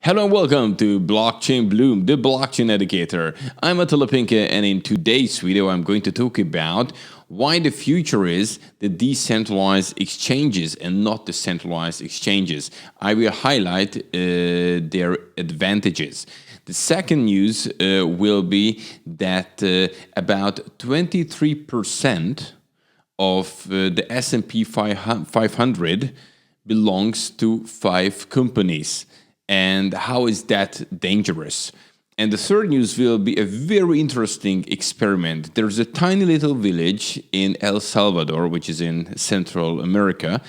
Hello and welcome to Blockchain Bloom, the blockchain educator. I'm Untitled, and in today's video I'm going to talk about why the future is the decentralized exchanges and not the centralized exchanges. I will highlight their advantages. The second news will be that about 23% of the S&P 500 belongs to 5 companies. And how is that dangerous? And the third news will be a very interesting experiment. There's a tiny little village in El Salvador, which is in Central America,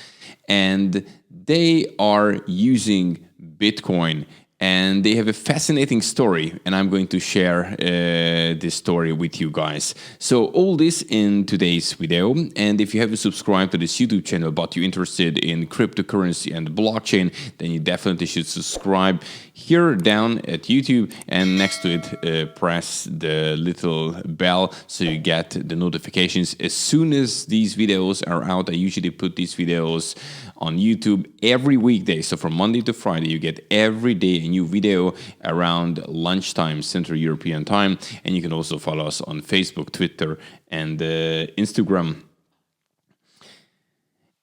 and they are using Bitcoin. And they have a fascinating story, and I'm going to share this story with you guys. So all this in today's video, and if you haven't subscribed to this YouTube channel but you're interested in cryptocurrency and blockchain, then you definitely should subscribe here down at YouTube, and next to it press the little bell so you get the notifications as soon as these videos are out. I usually put these videos on YouTube every weekday, so from Monday to Friday you get every day a new video around lunchtime Central European time, and you can also follow us on Facebook, Twitter and Instagram.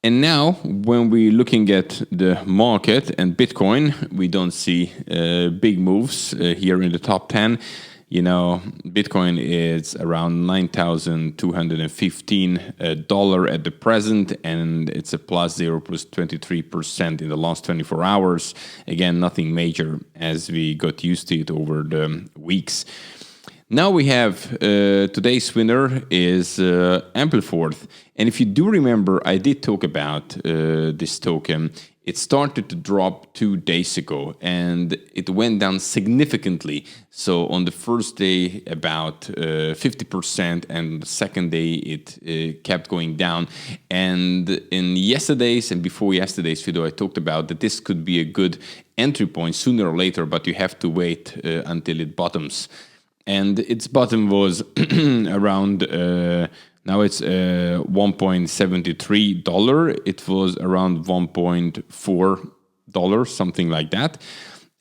And now when we're looking at the market and Bitcoin, we don't see big moves here in the top 10. You know, Bitcoin is around $9,215 at the present, and it's a plus 23% in the last 24 hours. Again, nothing major as we got used to it over the weeks. Now we have today's winner is Ampliford. And if you do remember, I did talk about this token. It started to drop 2 days ago and it went down significantly. So on the first day about 50%, and the second day it kept going down. And in yesterday's and before yesterday's video, I talked about that this could be a good entry point sooner or later, but you have to wait until it bottoms. And its bottom was around, now it's $1.73. It was around $1.4, something like that.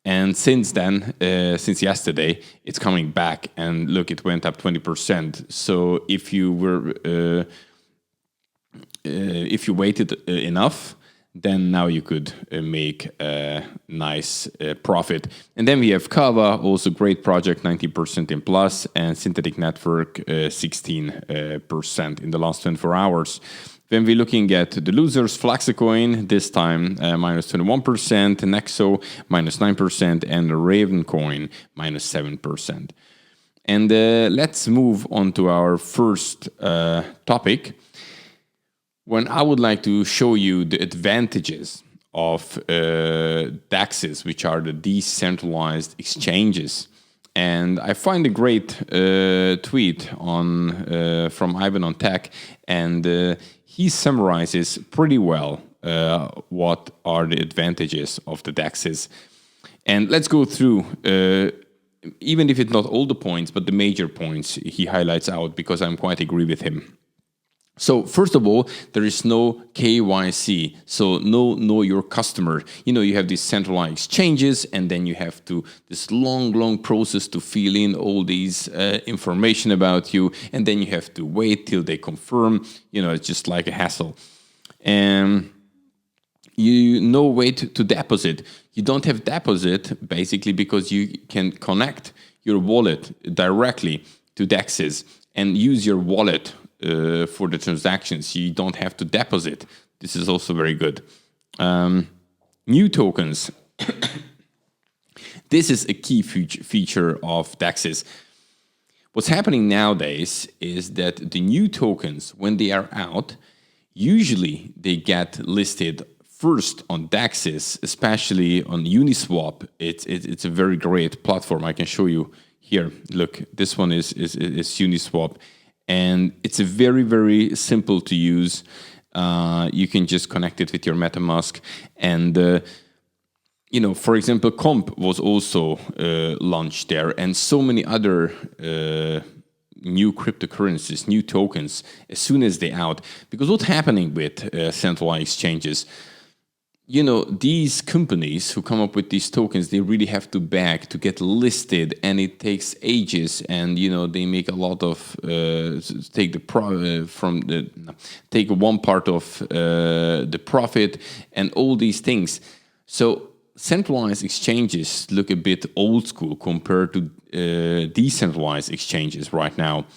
And since then, since yesterday, it's coming back. And look, it went up 20%. So if you were, if you waited enough, then now you could make a nice profit. And then we have Kava, also great project, 90% in plus, and Synthetic Network, 16% in the last 24 hours. When we're looking at the losers, Flaxacoin, this time minus 21%, Nexo minus 9%, and Ravencoin minus 7%. And let's move on to our first topic, when I would like to show you the advantages of DEXs, which are the decentralized exchanges. And I find a great tweet on from Ivan on Tech, and he summarizes pretty well what are the advantages of the DEXs. And let's go through, even if it's not all the points, but the major points he highlights out, because I'm quite agree with him. So first of all, there is no KYC, so know your customer. You know, you have these centralized exchanges, and then you have this long process to fill in all these information about you, and then you have to wait till they confirm. You know, it's just like a hassle. And no way to deposit. You don't have deposit basically because you can connect your wallet directly to DEXs and use your wallet for the transactions. You don't have to deposit. This is also very good. New tokens. This is a key feature of DEXs. What's happening nowadays is that the new tokens, when they are out, usually they get listed first on DEXs, especially on Uniswap. It's a very great platform. I can show you here. Look, this one is Uniswap. And it's a very simple to use. You can just connect it with your MetaMask. And, you know, for example, Comp was also launched there. And so many other new cryptocurrencies, new tokens, as soon as they're out. Because what's happening with centralized exchanges? these companies who come up with these tokens, they really have to beg to get listed, and it takes ages. And they make a lot of take the take one part of the profit and all these things. So centralized exchanges look a bit old school compared to decentralized exchanges right now.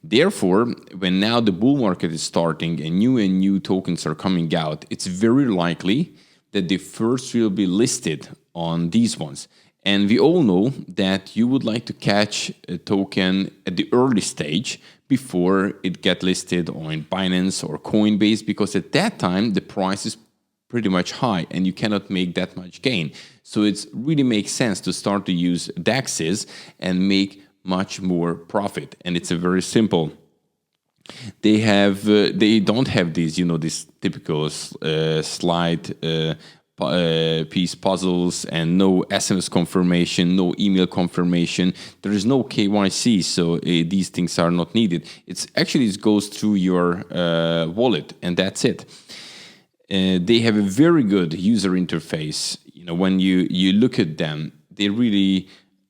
Therefore, when now the bull market is starting and new tokens are coming out, it's very likely that they first will be listed on these ones. And we all know that you would like to catch a token at the early stage before it get listed on Binance or Coinbase, because at that time the price is pretty much high and you cannot make that much gain. So it really makes sense to start to use DEXs and make much more profit. And it's a very simple. They don't have these, these typical slide piece puzzles, and no SMS confirmation, no email confirmation. There is no KYC, so these things are not needed. It goes through your wallet, and that's it. They have a very good user interface. When you look at them,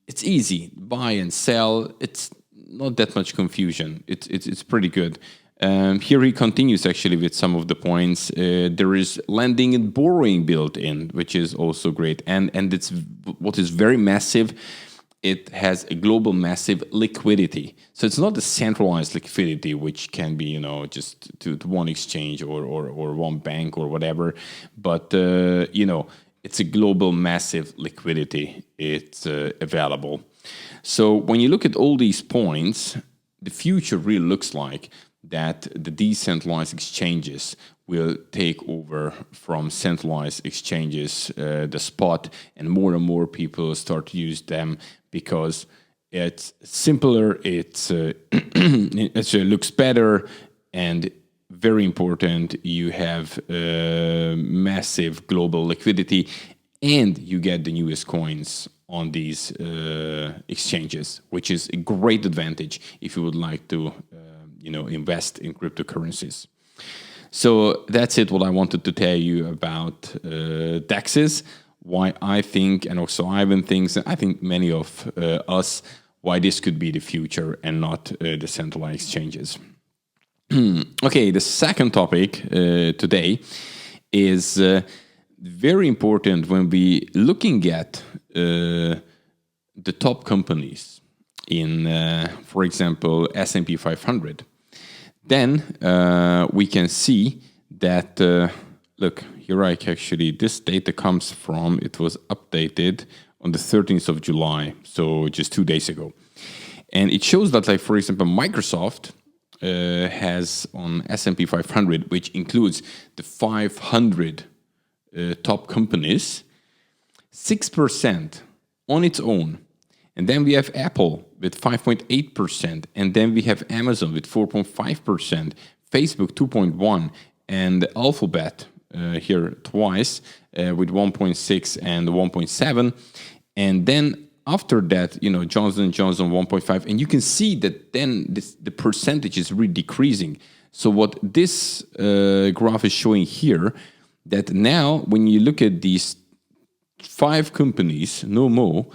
it's easy, buy and sell. It's not that much confusion. It's pretty good. Here he continues actually with some of the points. There is lending and borrowing built in, which is also great. And it's what is very massive. It has a global massive liquidity. So it's not a centralized liquidity, which can be, just to one exchange or one bank or whatever. But, it's a global massive liquidity. It's available. So when you look at all these points, the future really looks like that the decentralized exchanges will take over from centralized exchanges, the spot, and more people start to use them because it's simpler, it looks better, and very important, you have massive global liquidity, and you get the newest coins on these exchanges, which is a great advantage if you would like to invest in cryptocurrencies. So that's it, what I wanted to tell you about DEXs, why I think, and also Ivan thinks, and I think many of us, why this could be the future and not the centralized exchanges. Okay, the second topic today is very important when we looking at the top companies in, for example, S&P 500. Then we can see that, look, here this data comes from, it was updated on the 13th of July, so just 2 days ago. And it shows that, like, for example, Microsoft has on S&P 500, which includes the 500 top companies, 6% on its own. And then we have Apple with 5.8%, and then we have Amazon with 4.5%, Facebook 2.1%, and Alphabet here twice with 1.6 and 1.7, and then after that, Johnson & Johnson 1.5, and you can see that then the percentage is really decreasing. So what this graph is showing here, that now when you look at these 5 companies, no more,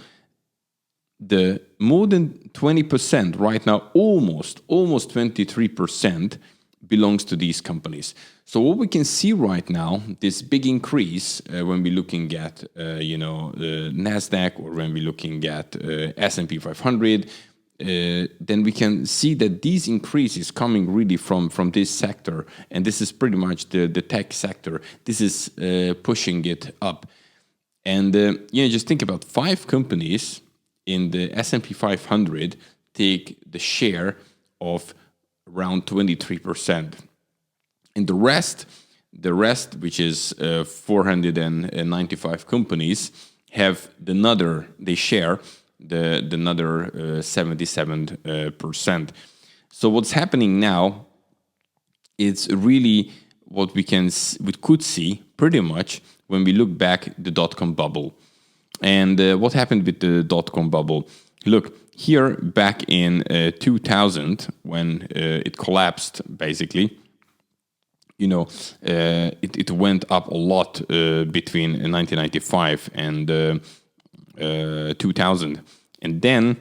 the more than 20% right now, almost 23% belongs to these companies. So what we can see right now, this big increase when we're looking at the Nasdaq, or when we're looking at S&P 500, then we can see that these increases coming really from this sector, and this is pretty much the tech sector. This is pushing it up, and just think about 5 companies in the S&P 500 take the share of around 23%. And the rest, which is 495 companies, have they share the another 77%. So what's happening now, it's really what we could see pretty much when we look back the dot-com bubble. And what happened with the dot-com bubble? Look, here back in 2000, when it collapsed, basically, it went up a lot between 1995 and 2000. And then,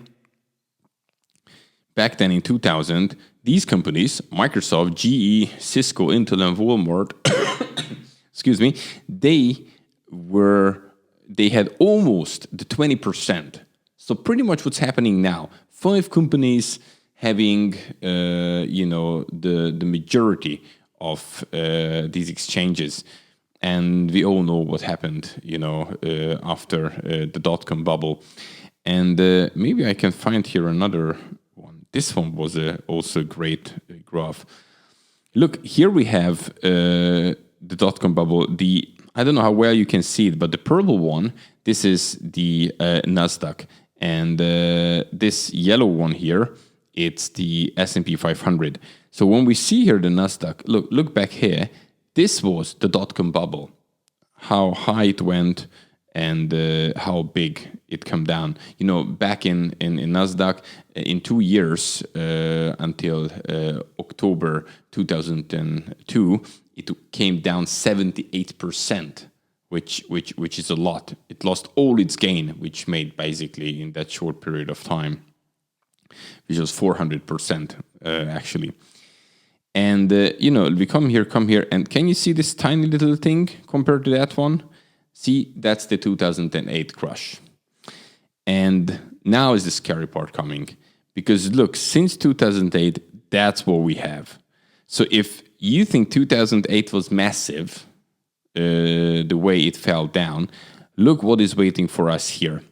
back then in 2000, these companies, Microsoft, GE, Cisco, Intel, and Walmart, excuse me, they had almost the 20%. So pretty much what's happening now, 5 companies having, the majority of these exchanges. And we all know what happened, after the dot-com bubble. And maybe I can find here another one. This one was also a great graph. Look, here we have the dot-com bubble. I don't know how well you can see it, but the purple one, this is the Nasdaq. And this yellow one here, it's the S&P 500. So when we see here the Nasdaq, look back here, this was the dot-com bubble, how high it went and how big it came down. Back in Nasdaq, in 2 years, until October 2002, it came down 78%, which is a lot. It lost all its gain, which made basically in that short period of time, which was 400%, actually. And, we come here, and can you see this tiny little thing compared to that one? See, that's the 2008 crash. And now is the scary part coming. Because look, since 2008, that's what we have. So if you think 2008 was massive, the way it fell down, look what is waiting for us here.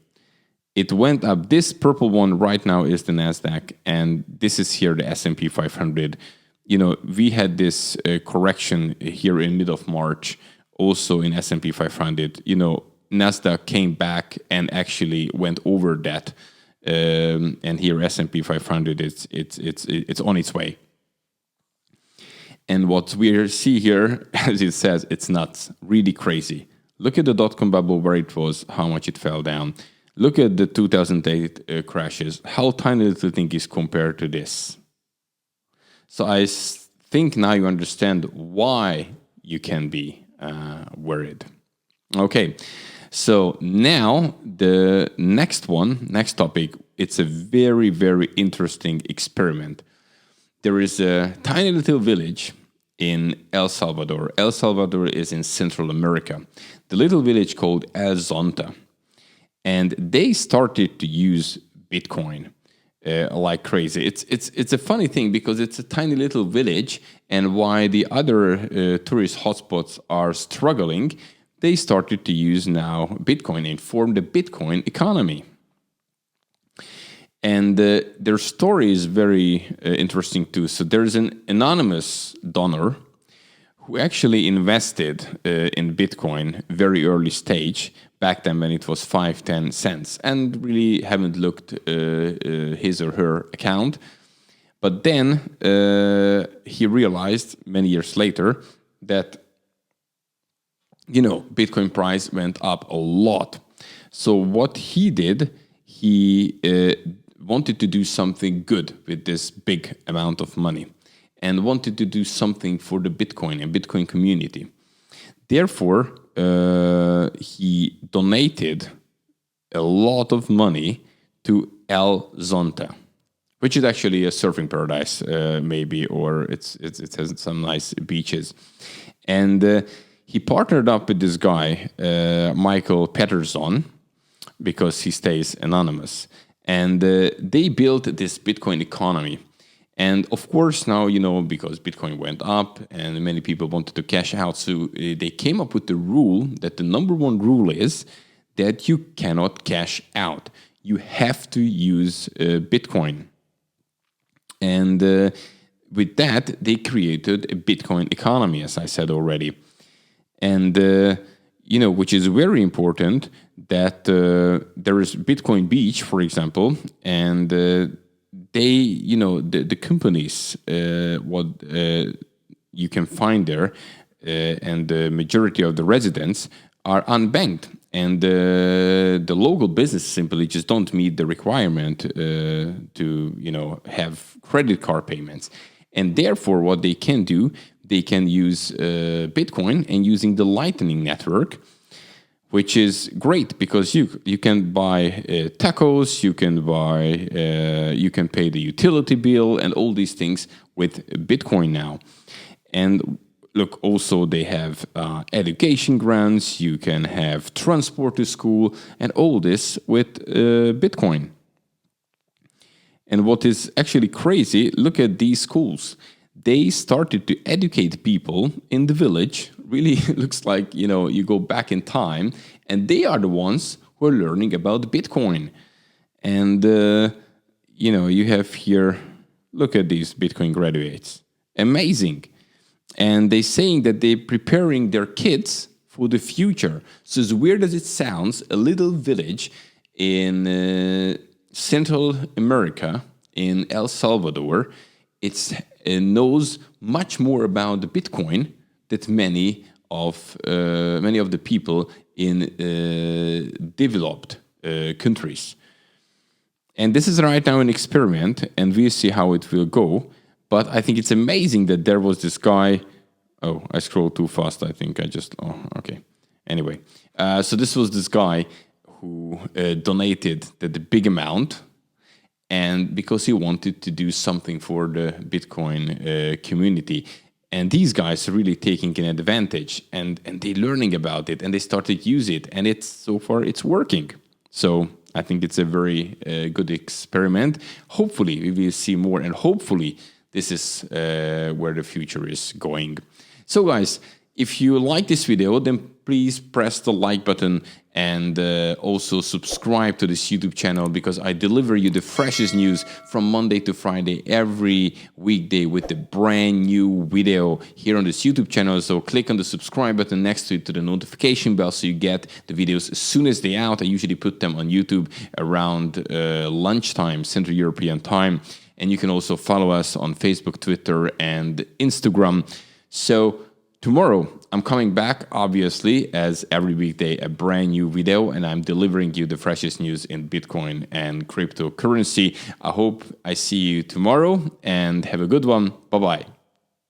It went up. This purple one right now is the Nasdaq, and this is here the S&P 500. We had this correction here in mid of March, also in S&P 500. Nasdaq came back and actually went over that, and here S&P 500 it's on its way. And what we see here, as it says, it's nuts, really crazy. Look at the dot-com bubble where it was, how much it fell down. Look at the 2008 crashes, how tiny little thing is compared to this. So I think now you understand why you can be worried. Okay, so now the next topic, it's a very, very interesting experiment. There is a tiny little village in El Salvador. El Salvador is in Central-Amerika. The little village called El Zonta. And they started to use Bitcoin like crazy. It's a funny thing because it's a tiny little village, and while the other tourist hotspots are struggling, they started to use now Bitcoin and form the Bitcoin economy. And their story is very interesting too. So there's an anonymous donor who actually invested in Bitcoin very early stage, back then when it was 5-10 cents, and really haven't looked his or her account. But then he realized many years later that, Bitcoin price went up a lot. So what he did, he wanted to do something good with this big amount of money and wanted to do something for the Bitcoin and Bitcoin community. Therefore, he donated a lot of money to El Zonta, which is actually a surfing paradise, maybe, or it has some nice beaches. And he partnered up with this guy, Michael Patterson, because he stays anonymous. And they built this Bitcoin economy. And of course, now, because Bitcoin went up and many people wanted to cash out, so they came up with the rule that the number one rule is that you cannot cash out. You have to use Bitcoin. And with that, they created a Bitcoin economy, as I said already. And, which is very important, that there is Bitcoin Beach, for example, and they, the companies, what you can find there, and the majority of the residents are unbanked. And the local business simply just don't meet the requirement to, have credit card payments. And therefore, what they can do, they can use Bitcoin and using the Lightning Network, which is great because you can buy tacos, you can pay the utility bill and all these things with Bitcoin now. And look, also they have education grants, you can have transport to school, and all this with Bitcoin. And what is actually crazy, look at these schools. They started to educate people in the village. Really looks like, you go back in time, and they are the ones who are learning about Bitcoin. And, you have here, look at these Bitcoin graduates. Amazing. And they're saying that they're preparing their kids for the future. So as weird as it sounds, a little village in Central-Amerika, in El Salvador, it knows much more about the Bitcoin than many of the people in developed countries. And this is right now an experiment, and we'll see how it will go. But I think it's amazing that there was this guy. Oh, I scrolled too fast. I think okay. Anyway, so this was this guy who donated the big amount, and because he wanted to do something for the Bitcoin community. And these guys are really taking an advantage, and they're learning about it, and they started to use it, and so far it's working. So I think it's a very good experiment. Hopefully we will see more, and hopefully this is where the future is going. So guys, if you like this video, then please press the like button and also subscribe to this YouTube channel, because I deliver you the freshest news from Monday to Friday every weekday with a brand new video here on this YouTube channel. So click on the subscribe button next to it, to the notification bell, so you get the videos as soon as they're out. I usually put them on YouTube around lunchtime, Central European time. And you can also follow us on Facebook, Twitter, and Instagram. So tomorrow, I'm coming back, obviously, as every weekday, a brand new video, and I'm delivering you the freshest news in Bitcoin and cryptocurrency. I hope I see you tomorrow, and have a good one. Bye-bye.